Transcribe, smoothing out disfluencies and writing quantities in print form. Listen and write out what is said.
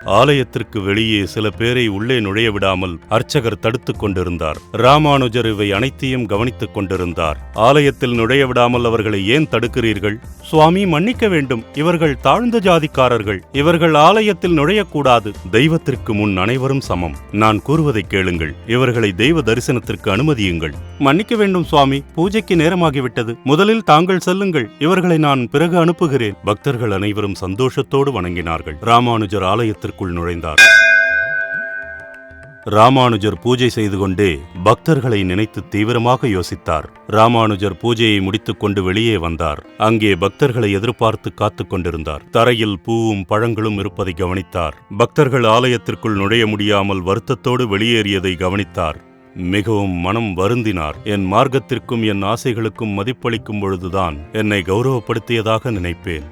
ஆலயத்திற்கு வெளியே சில பேரை உள்ளே நுழைய விடாமல் அர்ச்சகர் தடுத்துக் கொண்டிருந்தார். ராமானுஜர் இவை அனைத்தையும் கவனித்துக் கொண்டிருந்தார். ஆலயத்தில் நுழைய விடாமல் அவர்களை ஏன் தடுக்கிறீர்கள்? சுவாமி, மன்னிக்க வேண்டும், இவர்கள் தாழ்ந்த ஜாதிக்காரர்கள், இவர்கள் ஆலயத்தில் நுழையக்கூடாது. தெய்வத்திற்கு முன் அனைவரும் சமம். நான் கூறுவதை கேளுங்கள், இவர்களை தெய்வ தரிசனத்திற்கு அனுமதியுங்கள். மன்னிக்க வேண்டும் சுவாமி, பூஜைக்கு நேரமாகிவிட்டது. முதலில் தாங்கள் செல்லுங்கள், இவர்களை நான் பிறகு அனுப்புகிறேன். பக்தர்கள் அனைவரும் சந்தோஷத்தோடு வணங்கினார்கள். ராமானுஜர் ஆலயத்திற்குள் நுழைந்தார். ராமானுஜர் பூஜை செய்து கொண்டே பக்தர்களை நினைத்து தீவிரமாக யோசித்தார். ராமானுஜர் பூஜையை முடித்துக் கொண்டு வெளியே வந்தார். அங்கே பக்தர்களை எதிர்பார்த்து காத்துக் கொண்டிருந்தார். தரையில் பூவும் பழங்களும் இருப்பதை கவனித்தார். பக்தர்கள் ஆலயத்திற்குள் நுழைய முடியாமல் வருத்தத்தோடு வெளியேறியதை கவனித்தார். மிகவும் மனம் வருந்தினார். என் மார்க்கத்திற்கும் என் ஆசைகளுக்கும் மதிப்பளிக்கும் பொழுதுதான் என்னை கௌரவப்படுத்தியதாக நினைப்பேன்.